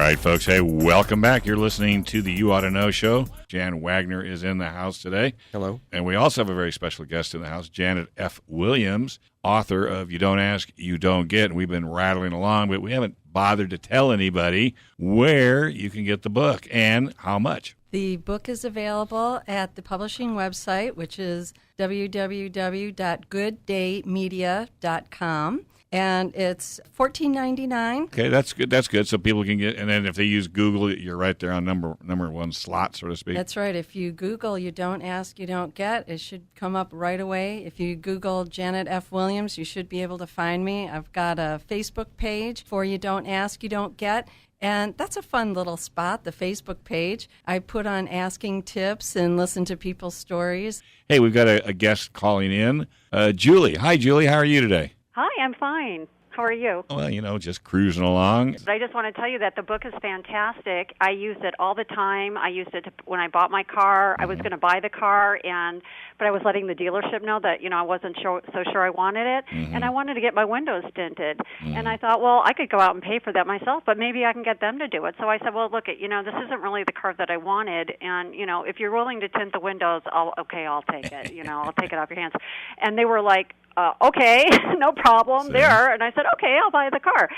right, folks. Hey, welcome back. You're listening to the You Ought to Know show. Jan Wagner is in the house today. Hello. And we also have a very special guest in the house, Janet F. Williams, author of You Don't Ask, You Don't Get. And we've been rattling along, but we haven't bothered to tell anybody where you can get the book and how much. The book is available at the publishing website, which is www.gooddaymedia.com. And it's $14.99. Okay, that's good. That's good. So people can get, and then if they use Google, you're right there on number one slot, so to speak. That's right. If you Google You Don't Ask, You Don't Get, it should come up right away. If you Google Janet F. Williams, you should be able to find me. I've got a Facebook page for You Don't Ask, You Don't Get. And that's a fun little spot, the Facebook page. I put on asking tips and listen to people's stories. Hey, we've got a guest calling in. Julie. Hi, Julie. How are you today? Hi, I'm fine. How are you? Well, just cruising along. I just want to tell you that the book is fantastic. I use it all the time. I used it when I bought my car. I was going to buy the car, but I was letting the dealership know that, I wasn't so sure I wanted it, and I wanted to get my windows tinted. And I thought, well, I could go out and pay for that myself, but maybe I can get them to do it. So I said, well, look, this isn't really the car that I wanted, and, if you're willing to tint the windows, I'll take it. I'll take it off your hands. And they were like, okay, no problem there. And I said, okay, I'll buy the car.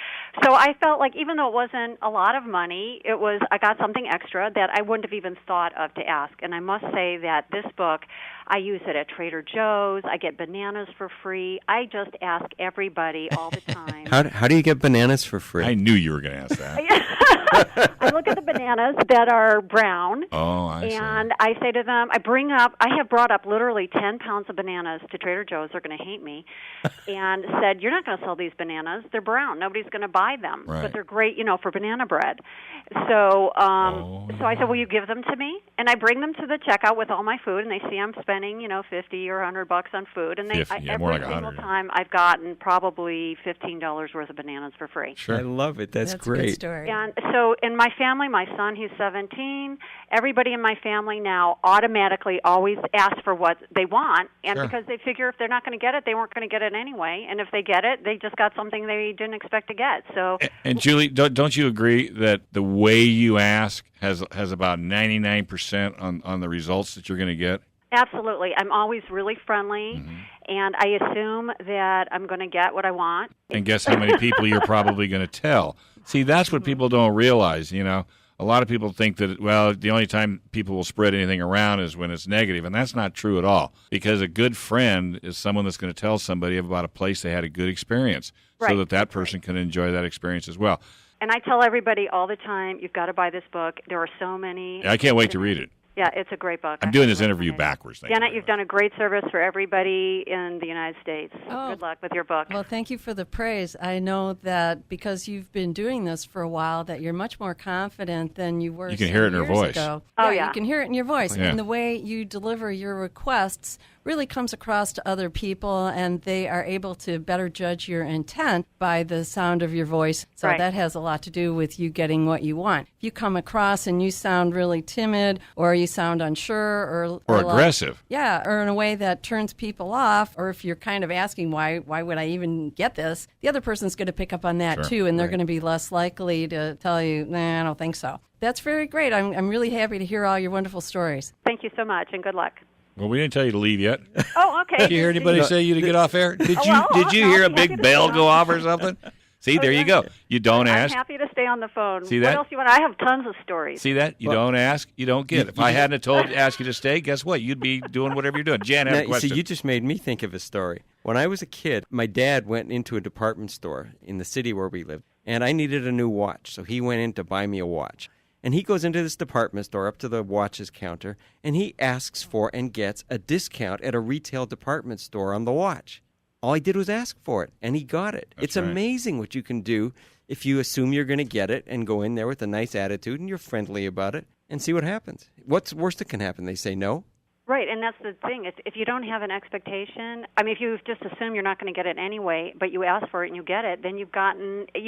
So I felt like even though it wasn't a lot of money, I got something extra that I wouldn't have even thought of to ask. And I must say that this book, I use it at Trader Joe's. I get bananas for free. I just ask everybody all the time. How do you get bananas for free? I knew you were going to ask that. I look at the bananas that are brown. Oh, I see. And I say to them, I have brought up literally 10 pounds of bananas to Trader Joe's. They're going to hate me. And said, you're not going to sell these bananas. They're brown. Nobody's going to buy them. Right. But they're great, for banana bread. So so I said, will you give them to me? And I bring them to the checkout with all my food, and they see I'm spending, $50 or $100 on food. And every single time I've gotten probably $15 worth of bananas for free. Sure. I love it. That's great. A good story. And so in my family, my son, he's 17, everybody in my family now automatically always asks for what they want, and because they figure if they're not going to get it, they weren't going to get it anyway, and if they get it, they just got something they didn't expect to get. So, and Julie, don't you agree that the way you ask has about 99% on the results that you're going to get? Absolutely. I'm always really friendly, and I assume that I'm going to get what I want. And guess how many people you're probably going to tell. See, that's what people don't realize, A lot of people think that, the only time people will spread anything around is when it's negative, and that's not true at all, because a good friend is someone that's going to tell somebody about a place they had a good experience so that person can enjoy that experience as well. And I tell everybody all the time, you've got to buy this book. There are so many. I can't wait to read it. Yeah, it's a great book. I'm doing this interview backwards. Janet, you've done a great service for everybody in the United States. Good luck with your book. Well, thank you for the praise. I know that because you've been doing this for a while, that you're much more confident than you were. You can hear it in her voice. Ago. Oh, You can hear it in your voice. Yeah. And the way you deliver your requests really comes across to other people, and they are able to better judge your intent by the sound of your voice. So that has a lot to do with you getting what you want. If you come across and you sound really timid, or you sound unsure, or aggressive. Or in a way that turns people off, or if you're kind of asking why would I even get this, the other person's going to pick up on that too, and they're going to be less likely to tell you, nah, I don't think so. That's very great. I'm really happy to hear all your wonderful stories. Thank you so much, and good luck. Well, we didn't tell you to leave yet. Oh, okay. Did you hear anybody say you to get off air? Did you hear a big bell go off or something? See, there you go. You don't ask. I'm happy to stay on the phone. See that? What else you want? I have tons of stories. See that? You don't ask, you don't get. If I hadn't asked you to stay, guess what? You'd be doing whatever you're doing. Jan, I have a question. See, you just made me think of a story. When I was a kid, my dad went into a department store in the city where we lived, and I needed a new watch, so he went in to buy me a watch. And he goes into this department store up to the watches counter, and he asks for and gets a discount at a retail department store on the watch. All he did was ask for it, and he got it. It's amazing what you can do if you assume you're going to get it and go in there with a nice attitude and you're friendly about it and see what happens. What's worst that can happen? They say no? Right, and that's the thing. If you don't have an expectation, I mean, if you just assume you're not going to get it anyway, but you ask for it and you get it, then you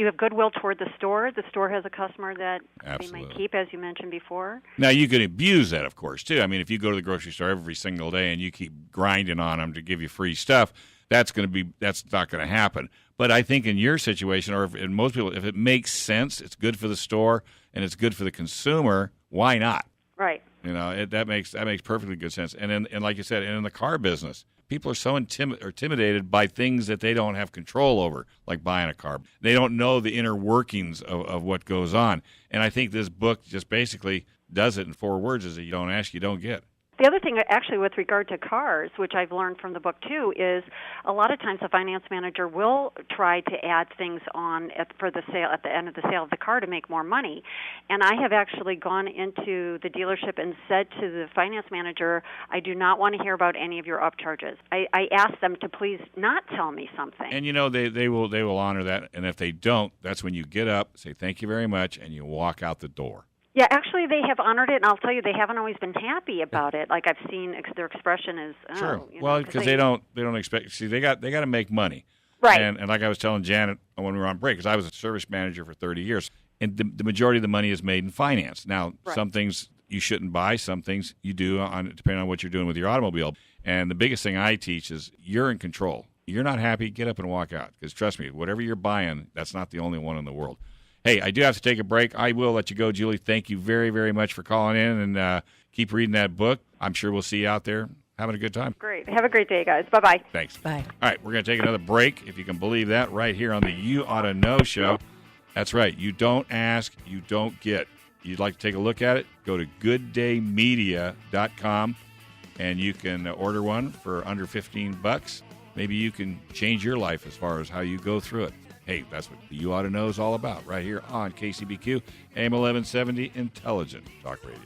have goodwill toward the store. The store has a customer that they might keep, as you mentioned before. Now, you can abuse that, of course, too. I mean, if you go to the grocery store every single day and you keep grinding on them to give you free stuff, that's not going to happen. But I think in your situation, or in most people, if it makes sense, it's good for the store and it's good for the consumer, why not? Right. That makes perfectly good sense. And like you said, and in the car business, people are so intimidated by things that they don't have control over, like buying a car. They don't know the inner workings of what goes on. And I think this book just basically does it in 4 words: is that you don't ask, you don't get. The other thing, actually, with regard to cars, which I've learned from the book, too, is a lot of times the finance manager will try to add things on for the sale, at the end of the sale of the car, to make more money. And I have actually gone into the dealership and said to the finance manager, I do not want to hear about any of your upcharges. I asked them to please not tell me something. And, they will honor that. And if they don't, that's when you get up, say thank you very much, and you walk out the door. Yeah, actually, they have honored it, and I'll tell you, they haven't always been happy about it. Like I've seen, their expression is, sure. Well, because they don't expect. See, they got to make money, right? And like I was telling Janet when we were on break, because I was a service manager for 30 years, and the majority of the money is made in finance. Now, some things you shouldn't buy, some things you do, depending on what you're doing with your automobile. And the biggest thing I teach is you're in control. You're not happy, get up and walk out. Because trust me, whatever you're buying, that's not the only one in the world. Hey, I do have to take a break. I will let you go, Julie. Thank you very, very much for calling in, and keep reading that book. I'm sure we'll see you out there having a good time. Great. Have a great day, guys. Bye-bye. Thanks. Bye. All right, we're going to take another break, if you can believe that, right here on the You Ought to Know Show. That's right. You don't ask, you don't get. You'd like to take a look at it? Go to gooddaymedia.com, and you can order one for under $15. Maybe you can change your life as far as how you go through it. Hey, that's what You Ought to Know is all about, right here on KCBQ, AM 1170, Intelligent Talk Radio.